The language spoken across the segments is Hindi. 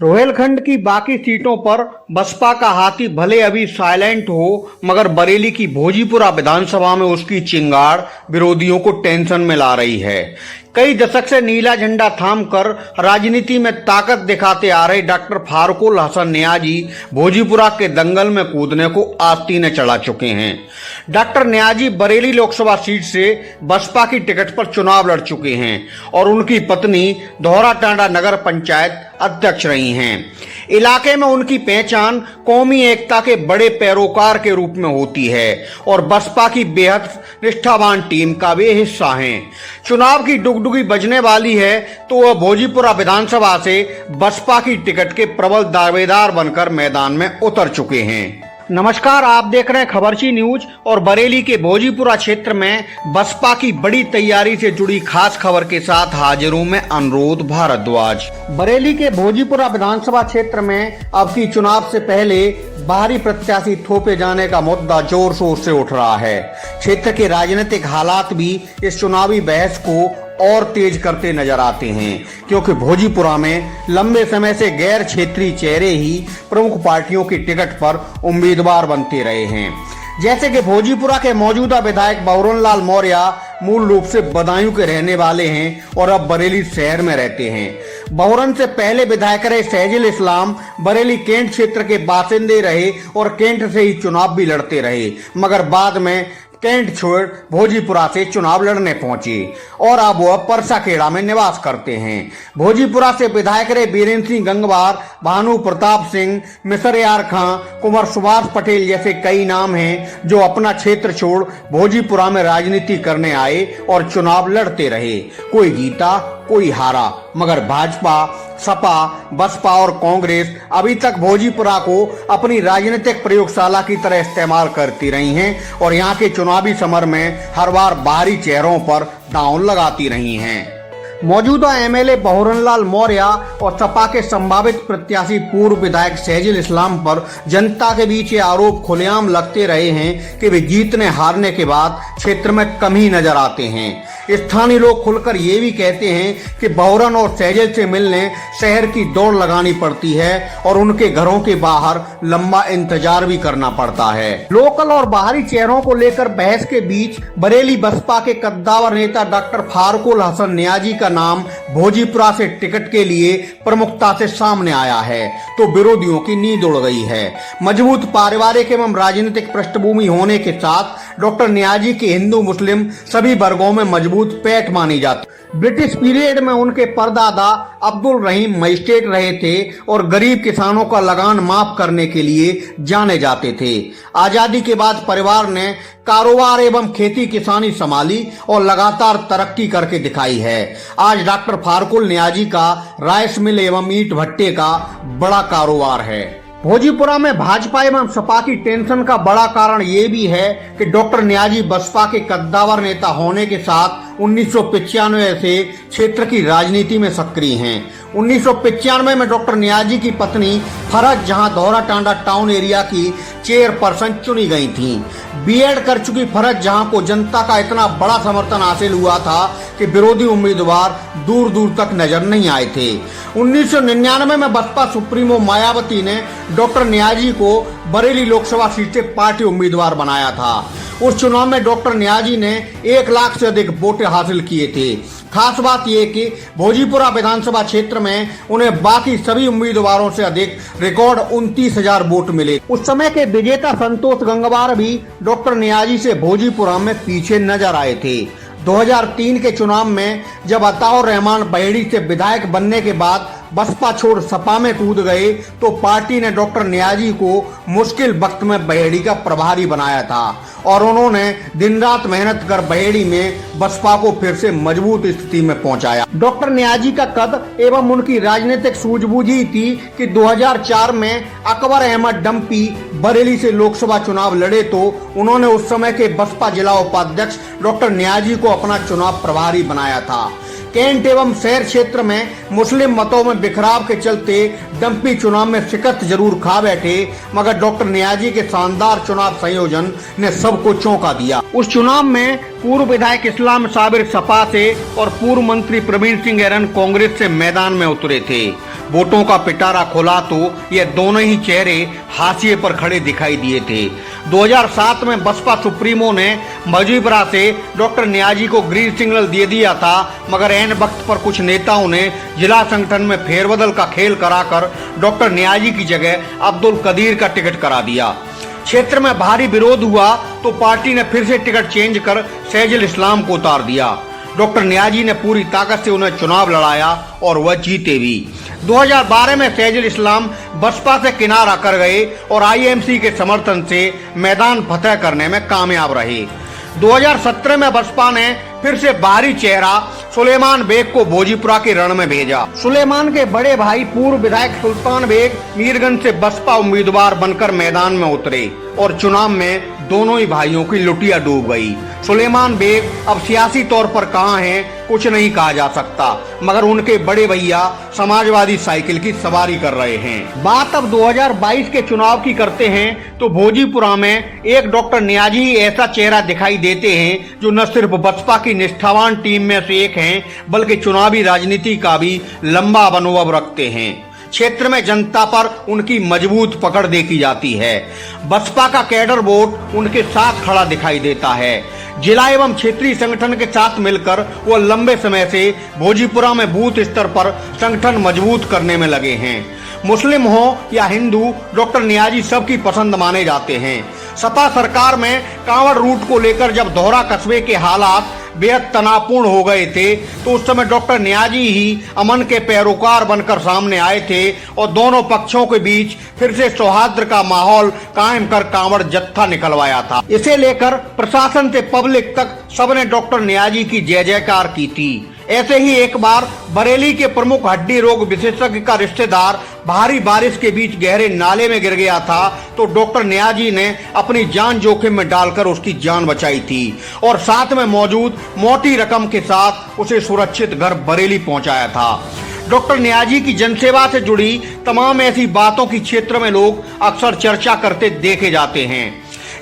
रोहेलखंड की बाकी सीटों पर बसपा का हाथी भले अभी साइलेंट हो, मगर बरेली की भोजीपुरा विधानसभा में उसकी चिंगाड़ विरोधियों को टेंशन में ला रही है। कई दशक से नीला झंडा थामकर राजनीति में ताकत दिखाते आ रहे डॉक्टर फारुकुल हसन नियाजी भोजीपुरा के दंगल में कूदने को आस्तीने चढ़ा चुके हैं। डॉक्टर नियाजी बरेली लोकसभा सीट से बसपा की टिकट पर चुनाव लड़ चुके हैं और उनकी पत्नी दोहरा टांडा नगर पंचायत अध्यक्ष रही हैं। इलाके में उनकी पहचान कौमी एकता के बड़े पैरोकार के रूप में होती है और बसपा की बेहद निष्ठावान टीम का वे हिस्सा हैं। चुनाव की डुगडुगी बजने वाली है तो वह भोजीपुरा विधानसभा से बसपा की टिकट के प्रबल दावेदार बनकर मैदान में उतर चुके हैं। नमस्कार, आप देख रहे हैं खबरची न्यूज और बरेली के भोजीपुरा क्षेत्र में बसपा की बड़ी तैयारी से जुड़ी खास खबर के साथ हाजिर हूं मैं अनुरोध भारद्वाज। बरेली के भोजीपुरा विधानसभा क्षेत्र में अब की चुनाव से पहले बाहरी प्रत्याशी थोपे जाने का मुद्दा जोर शोर से उठ रहा है। क्षेत्र के राजनीतिक हालात भी इस चुनावी बहस को और तेज करते नजर आते हैं, क्योंकि भोजीपुरा में लंबे समय से गैर क्षेत्रीय चेहरे ही प्रमुख पार्टियों की टिकट पर उम्मीदवार बनते रहे हैं। जैसे कि भोजीपुरा के मौजूदा विधायक बहुरन लाल मौर्य मूल रूप से बदायूं के रहने वाले हैं और अब बरेली शहर में रहते हैं। बहुरन से पहले विधायक रहे शहजुल इस्लाम बरेली कैंट क्षेत्र के बासिंदे रहे और कैंट से ही चुनाव भी लड़ते रहे, मगर बाद में कैंट छोड़ भोजीपुरा से चुनाव लड़ने पहुंचे और अब वह परसाखेड़ा में निवास करते हैं। भोजीपुरा से विधायक रहे बीरेंद्र सिंह गंगवार, भानु प्रताप सिंह, मिसरयार खां, कुंवर सुभाष पटेल जैसे कई नाम हैं जो अपना क्षेत्र छोड़ भोजीपुरा में राजनीति करने आए और चुनाव लड़ते रहे। कोई जीता कोई हारा, मगर भाजपा, सपा, बसपा और कांग्रेस अभी तक भोजीपुरा को अपनी राजनीतिक प्रयोगशाला की तरह इस्तेमाल करती रही हैं और यहाँ के चुनावी समर में हर बार बाहरी चेहरों पर दांव लगाती रही हैं। मौजूदा एमएलए बहुरन लाल मौर्य और सपा के संभावित प्रत्याशी पूर्व विधायक शहजुल इस्लाम पर जनता के बीच ये आरोप खुलेआम लगते रहे हैं कि वे जीतने हारने के बाद क्षेत्र में कम ही नजर आते हैं। स्थानीय लोग खुलकर ये भी कहते हैं कि बहुरन और शहजुल से मिलने शहर की दौड़ लगानी पड़ती है और उनके घरों के बाहर लंबा इंतजार भी करना पड़ता है। लोकल और बाहरी चेहरों को लेकर बहस के बीच बरेली बसपा के कद्दावर नेता डॉक्टर फारुकुल हसन नियाजी का नाम भोजीपुरा से टिकट के लिए प्रमुखता से सामने आया है तो विरोधियों की नींद उड़ गई है। मजबूत पारिवारिक एवं राजनीतिक पृष्ठभूमि होने के साथ डॉक्टर नियाजी के हिंदू मुस्लिम सभी वर्गों में मजबूत पैठ मानी जाती। ब्रिटिश पीरियड में उनके परदादा अब्दुल रहीम मजिस्ट्रेट रहे थे और गरीब किसानों का लगान माफ करने के लिए जाने जाते थे। आजादी के बाद परिवार ने कारोबार एवं खेती किसानी संभाली और लगातार तरक्की करके दिखाई है। आज डॉक्टर फारुकुल नियाजी का राइस मिल एवं ईंट भट्टे का बड़ा कारोबार है। भोजीपुरा में भाजपा एवं सपा की टेंशन का बड़ा कारण ये भी है कि डॉक्टर नियाजी बसपा के कद्दावर नेता होने के साथ 1995 से क्षेत्र की राजनीति में सक्रिय हैं। 1995 में डॉक्टर नियाजी की पत्नी फरज जहां दोहरा टांडा टाउन एरिया की चेयरपर्सन चुनी गई थी। बीएड कर चुकी फरज जहां को जनता का इतना बड़ा समर्थन हासिल हुआ था कि विरोधी उम्मीदवार दूर दूर तक नजर नहीं आए थे। 1999 में बसपा सुप्रीमो मायावती ने डॉक्टर नियाजी को बरेली लोकसभा सीट से पार्टी उम्मीदवार बनाया था। उस चुनाव में डॉक्टर नियाजी ने 1 लाख से अधिक वोट हासिल किए थे। खास बात यह कि भोजीपुरा विधानसभा क्षेत्र में उन्हें बाकी सभी उम्मीदवारों से अधिक रिकॉर्ड 29,000 वोट मिले। उस समय के विजेता संतोष गंगवार भी डॉक्टर नियाजी से भोजीपुरा में पीछे नजर आए थे। 2003 के चुनाव में जब अताउर रहमान बहेड़ी से विधायक बनने के बाद बसपा छोड़ सपा में कूद गए तो पार्टी ने डॉक्टर नियाजी को मुश्किल वक्त में बहेड़ी का प्रभारी बनाया था और उन्होंने दिन रात मेहनत कर बहेड़ी में बसपा को फिर से मजबूत स्थिति में पहुंचाया। डॉक्टर नियाजी का कद एवं उनकी राजनीतिक सूझबूझ ही थी कि 2004 में अकबर अहमद डंपी बरेली से लोकसभा चुनाव लड़े तो उन्होंने उस समय के बसपा जिला उपाध्यक्ष डॉक्टर नियाजी को अपना चुनाव प्रभारी बनाया था। कैंट एवं शहर क्षेत्र में मुस्लिम मतों में बिखराव के चलते डंपी चुनाव में शिकस्त जरूर खा बैठे, मगर डॉक्टर नियाजी के शानदार चुनाव संयोजन ने सबको चौंका दिया। उस चुनाव में पूर्व विधायक इस्लाम साबिर सपा से और पूर्व मंत्री प्रवीण सिंह ऐरन कांग्रेस से मैदान में उतरे थे। वोटों का पिटारा खुला तो ये दोनों ही चेहरे हाशिए पर खड़े दिखाई दिए थे। 2007 में बसपा सुप्रीमो ने मौजीपुरा से डॉक्टर नियाजी को ग्रीन सिग्नल दे दिया था, मगर ऐन वक्त पर कुछ नेताओं ने जिला संगठन में फेरबदल का खेल कराकर डॉक्टर नियाजी की जगह अब्दुल कदीर का टिकट करा दिया। क्षेत्र में भारी विरोध हुआ तो पार्टी ने फिर से टिकट चेंज कर सैजुल इस्लाम को उतार दिया। डॉक्टर नियाजी ने पूरी ताकत से उन्हें चुनाव लड़ाया और वह जीते भी। 2012 में सैजुल इस्लाम बसपा से किनारा कर गए और आईएमसी के समर्थन से मैदान फतह करने में कामयाब रहे। 2017 में बसपा ने फिर से बाहरी चेहरा सुलेमान बेग को भोजीपुरा के रण में भेजा। सुलेमान के बड़े भाई पूर्व विधायक सुल्तान बेग मीरगंज से बसपा उम्मीदवार बनकर मैदान में उतरे और चुनाव में दोनों ही भाइयों की लुटिया डूब गई। सुलेमान बेग अब सियासी तौर पर कहां हैं कुछ नहीं कहा जा सकता, मगर उनके बड़े भैया समाजवादी साइकिल की सवारी कर रहे हैं। बात अब 2022 के चुनाव की करते हैं तो भोजीपुरा में एक डॉक्टर नियाजी ही ऐसा चेहरा दिखाई देते हैं जो न सिर्फ बसपा की निष्ठावान टीम में से एक हैं, बल्कि चुनावी राजनीति का भी लंबा अनुभव रखते हैं। क्षेत्र में जनता पर उनकी मजबूत पकड़ देखी जाती है। बसपा का कैडर वोट उनके साथ खड़ा दिखाई देता है। जिला एवं क्षेत्रीय संगठन के साथ मिलकर वो लंबे समय से भोजीपुरा में बूथ स्तर पर संगठन मजबूत करने में लगे हैं। मुस्लिम हो या हिंदू, डॉक्टर नियाजी सबकी पसंद माने जाते हैं। सपा सरकार में कांवड़ रूट को लेकर जब दोहरा कस्बे के हालात बेहद तनावपूर्ण हो गए थे तो उस समय डॉक्टर नियाजी ही अमन के पैरोकार बनकर सामने आए थे और दोनों पक्षों के बीच फिर से सौहार्द का माहौल कायम कर कांवड़ जत्था निकलवाया था। इसे लेकर प्रशासन से पब्लिक तक सबने डॉक्टर नियाजी की जय जयकार की थी। ऐसे ही एक बार बरेली के प्रमुख हड्डी रोग विशेषज्ञ का रिश्तेदार भारी बारिश के बीच गहरे नाले में गिर गया था तो डॉक्टर नियाजी ने अपनी जान जोखिम में डालकर उसकी जान बचाई थी और साथ में मौजूद मोटी रकम के साथ उसे सुरक्षित घर बरेली पहुंचाया था। डॉक्टर नियाजी की जनसेवा से जुड़ी तमाम ऐसी बातों की क्षेत्र में लोग अक्सर चर्चा करते देखे जाते हैं।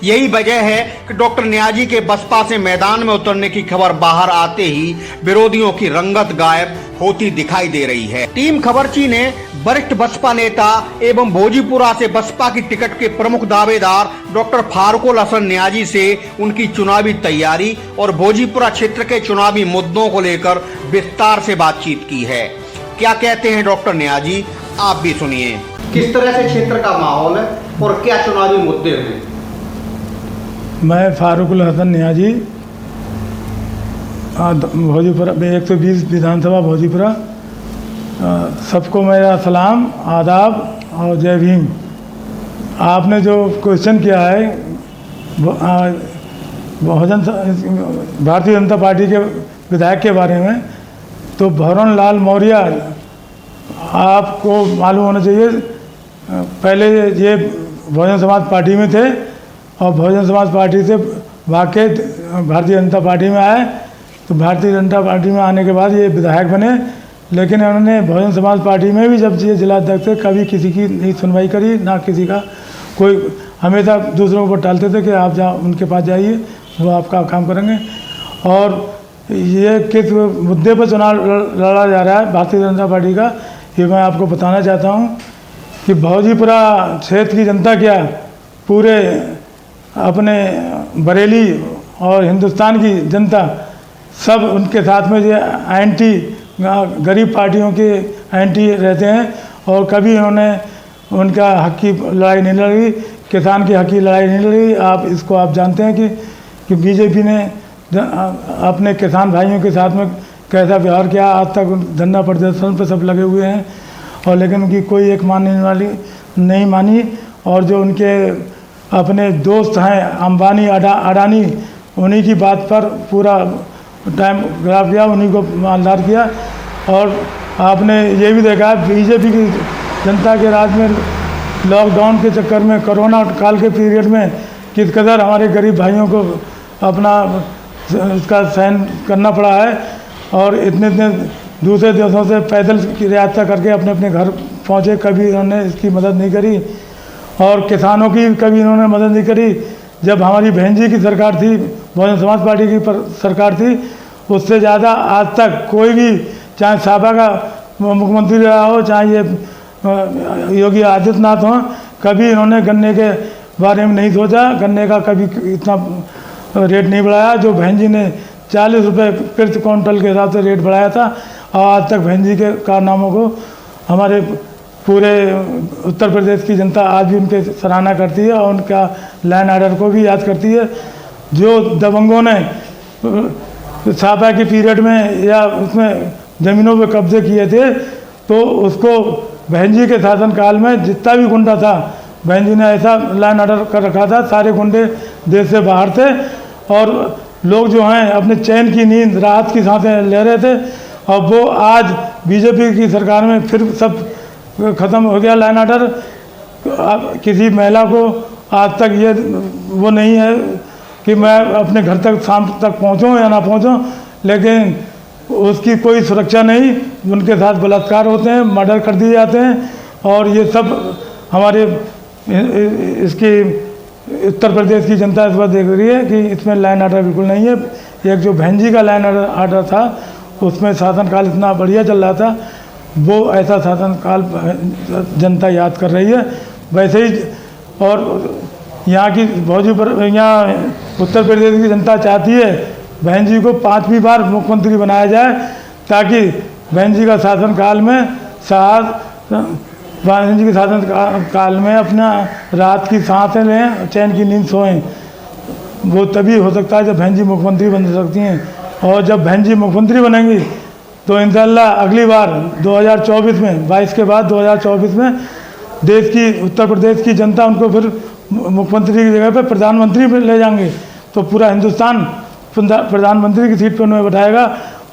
यही वजह है कि डॉक्टर नियाजी के बसपा से मैदान में उतरने की खबर बाहर आते ही विरोधियों की रंगत गायब होती दिखाई दे रही है। टीम खबरची ने वरिष्ठ बसपा नेता एवं भोजीपुरा से बसपा की टिकट के प्रमुख दावेदार डॉक्टर फारूकुल हसन नियाजी से उनकी चुनावी तैयारी और भोजीपुरा क्षेत्र के चुनावी मुद्दों को लेकर विस्तार से बातचीत की है। क्या कहते हैं डॉक्टर नियाजी, आप भी सुनिए। किस तरह से क्षेत्र का माहौल है और क्या चुनावी मुद्दे हैं? मैं फारूकुल हसन नियाजी, भोजीपुरा 120 विधानसभा भोजीपुरा। सबको मेरा सलाम, आदाब और जय भीम। आपने जो क्वेश्चन किया है भारतीय जनता पार्टी के विधायक के बारे में, तो भवन लाल मौर्य आपको मालूम होना चाहिए, पहले ये बहुजन समाज पार्टी में थे और बहुजन समाज पार्टी से भाग के भारतीय जनता पार्टी में आए। तो भारतीय जनता पार्टी में आने के बाद ये विधायक बने, लेकिन उन्होंने बहुजन समाज पार्टी में भी जब ये जिला अध्यक्ष थे कभी किसी की नहीं सुनवाई करी, ना किसी का कोई, हमेशा दूसरों को टालते थे कि आप जाओ उनके पास जाइए, वो आपका काम करेंगे। और ये किस मुद्दे पर चुनाव लड़ा जा रहा है भारतीय जनता पार्टी का, ये मैं आपको बताना चाहता हूँ कि भोजीपुरा क्षेत्र की जनता क्या पूरे अपने बरेली और हिंदुस्तान की जनता सब उनके साथ में जो एंटी गरीब पार्टियों के एंटी रहते हैं और कभी उन्होंने उनका हक की लड़ाई नहीं लड़ी, किसान की हक की लड़ाई नहीं लड़ी। आप जानते हैं कि बीजेपी ने अपने किसान भाइयों के साथ में कैसा व्यवहार किया। आज तक धरना प्रदर्शन पर सब लगे हुए हैं और लेकिन उनकी कोई एक मानने वाली नहीं मानी। और जो उनके अपने दोस्त हैं अंबानी अडानी, उन्हीं की बात पर पूरा टाइम खराब किया, उन्हीं को मालदार किया। और आपने ये भी देखा बीजेपी की जनता के राज में लॉकडाउन के चक्कर में, कोरोना काल के पीरियड में किस कदर हमारे गरीब भाइयों को अपना इसका सहन करना पड़ा है और इतने दूसरे देशों से पैदल की यात्रा करके अपने अपने घर पहुँचे, कभी इन्होंने इसकी मदद नहीं करी। और किसानों की कभी इन्होंने मदद नहीं करी। जब हमारी बहन जी की सरकार थी, बहुजन समाज पार्टी की सरकार थी, उससे ज़्यादा आज तक कोई भी, चाहे सापा का मुख्यमंत्री रहा हो, चाहे ये योगी आदित्यनाथ हो, कभी इन्होंने गन्ने के बारे में नहीं सोचा। गन्ने का कभी इतना रेट नहीं बढ़ाया। जो बहन जी ने 40 रुपये प्रति क्विंटल के हिसाब से रेट बढ़ाया था, और आज तक बहन जी के कारनामों को हमारे पूरे उत्तर प्रदेश की जनता आज भी उनके सराहना करती है और उनका लैंड ऑर्डर को भी याद करती है। जो दबंगों ने छापा के पीरियड में या उसमें ज़मीनों पे कब्जे किए थे, तो उसको बहन जी के शासनकाल में जितना भी गुंडा था, बहन जी ने ऐसा लैंड ऑर्डर कर रखा था, सारे गुंडे देश से बाहर थे और लोग जो हैं अपने चैन की नींद, राहत की सांसें ले रहे थे। और वो आज बीजेपी की सरकार में फिर सब ख़त्म हो गया लैंड ऑर्डर। किसी महिला को आज तक ये वो नहीं है कि मैं अपने घर तक शाम तक पहुंचूं या ना पहुंचूं, लेकिन उसकी कोई सुरक्षा नहीं। उनके साथ बलात्कार होते हैं, मर्डर कर दिए जाते हैं, और ये सब हमारे इसकी उत्तर प्रदेश की जनता इस बार देख रही है कि इसमें लैंड ऑर्डर बिल्कुल नहीं है। एक जो बहन जी का लैंड ऑर्डर था, उसमें शासनकाल इतना बढ़िया चल रहा था, वो ऐसा शासनकाल जनता याद कर रही है। वैसे ही और यहाँ की यहाँ उत्तर प्रदेश की जनता चाहती है बहन जी को 5वीं बार मुख्यमंत्री बनाया जाए, ताकि बहन जी का शासनकाल में बहन जी के शासनकाल में अपना रात की सांसें लें, चैन की नींद सोएं। वो तभी हो सकता है जब बहन जी मुख्यमंत्री बन सकती हैं। और जब बहन जी मुख्यमंत्री बनेंगी तो इंशाअल्लाह अगली बार 2024 में, 22 के बाद 2024 में देश की, उत्तर प्रदेश की जनता उनको फिर मुख्यमंत्री की जगह पे प्रधानमंत्री पे ले जाएंगे, तो पूरा हिंदुस्तान प्रधानमंत्री की सीट पर उन्हें बैठाएगा।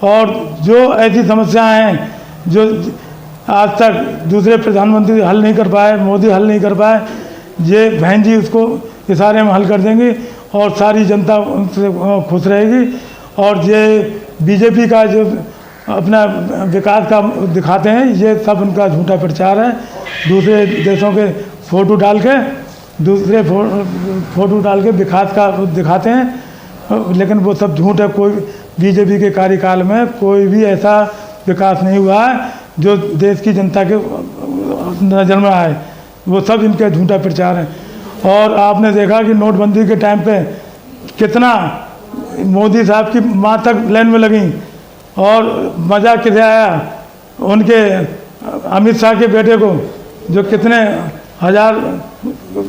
और जो ऐसी समस्याएं हैं जो आज तक दूसरे प्रधानमंत्री हल नहीं कर पाए, मोदी हल नहीं कर पाए, ये बहन जी उसको इशारे में हल कर देंगी और सारी जनता उनसे खुश रहेगी। और ये बीजेपी का जो अपना विकास का दिखाते हैं, ये सब उनका झूठा प्रचार है। दूसरे देशों के फोटो डाल के, फोटो डाल के विकास का दिखाते हैं, लेकिन वो सब झूठ है। कोई बीजेपी के कार्यकाल में कोई भी ऐसा विकास नहीं हुआ है जो देश की जनता के नज़र में आए। वो सब इनके झूठा प्रचार है। और आपने देखा कि नोटबंदी के टाइम पे कितना मोदी साहब की माँ तक लाइन में लगी, और मज़ा किसे आया उनके अमित शाह के बेटे को, जो कितने हज़ार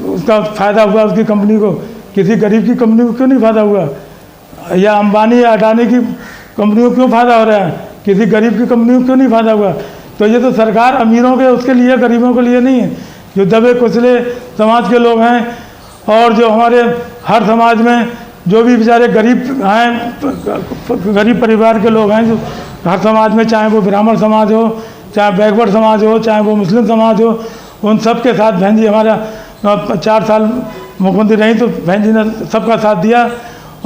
उसका फ़ायदा हुआ उसकी कंपनी को। किसी गरीब की कंपनी को क्यों नहीं फ़ायदा हुआ? या अंबानी या अडानी की कंपनी को क्यों फ़ायदा हो रहा है? किसी गरीब की कंपनी को क्यों नहीं फ़ायदा हुआ? तो ये तो सरकार अमीरों के उसके लिए, गरीबों के लिए नहीं है। जो दबे कुचले समाज के लोग हैं, और जो हमारे हर समाज में जो भी बेचारे गरीब हैं, गरीब परिवार के लोग हैं, जो हर समाज में, चाहे वो ब्राह्मण समाज हो, चाहे बैकवर्ड समाज हो, चाहे वो मुस्लिम समाज हो, उन सब के साथ बहन जी हमारा 4 साल मुख्यमंत्री रही, तो बहन जी ने सबका साथ दिया।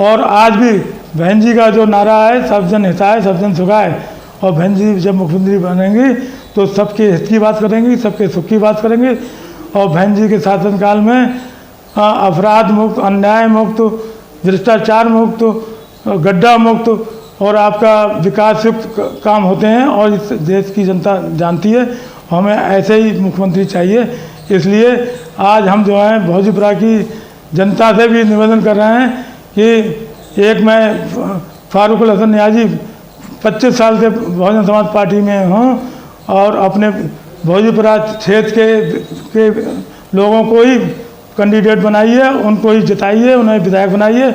और आज भी बहन जी का जो नारा है, सब जन हिताय सब जन सुखाय, और बहन जी जब मुख्यमंत्री बनेंगी तो सबके हित की बात करेंगी, सबके सुख की बात करेंगी। और बहन जी के शासनकाल में अपराध मुक्त, अन्याय मुक्त, भ्रष्टाचार मुक्त, गड्ढा मुक्त और आपका विकास युक्त काम होते हैं। और इस देश की जनता जानती है, हमें ऐसे ही मुख्यमंत्री चाहिए। इसलिए आज हम जो हैं भौजीपुरा की जनता से भी निवेदन कर रहे हैं कि एक मैं फारूक हसन न्याजी 25 साल से बहुजन समाज पार्टी में हूँ, और अपने भौजीपुरा क्षेत्र के लोगों को ही कैंडिडेट बनाइए, उनको ही जिताइए, उन्हें विधायक बनाइए।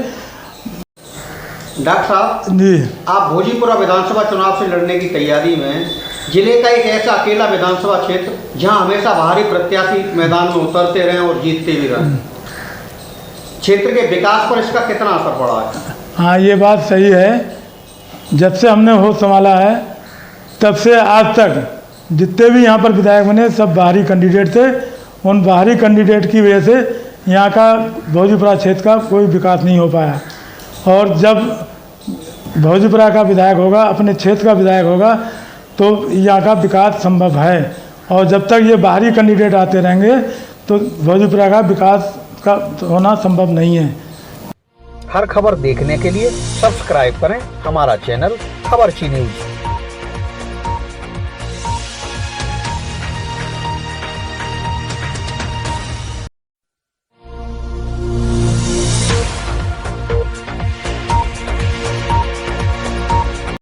डॉक्टर साहब जी, आप भोजीपुरा विधानसभा चुनाव से लड़ने की तैयारी में जिले का एक ऐसा अकेला विधानसभा क्षेत्र जहां हमेशा बाहरी प्रत्याशी मैदान में उतरते रहे और जीतते भी रहे, क्षेत्र के विकास पर इसका कितना असर पड़ा है? हाँ, ये बात सही है। जब से हमने होश संभाला है तब से आज तक जितने भी यहाँ पर विधायक बने सब बाहरी कैंडिडेट थे। उन बाहरी कैंडिडेट की वजह से यहाँ का भौजीपुरा क्षेत्र का कोई विकास नहीं हो पाया। और जब भौजीपुरा का विधायक होगा, अपने क्षेत्र का विधायक होगा, तो यहाँ का विकास संभव है। और जब तक ये बाहरी कैंडिडेट आते रहेंगे तो भौजीपुरा का विकास का होना संभव नहीं है। हर खबर देखने के लिए सब्सक्राइब करें हमारा चैनल खबरची न्यूज।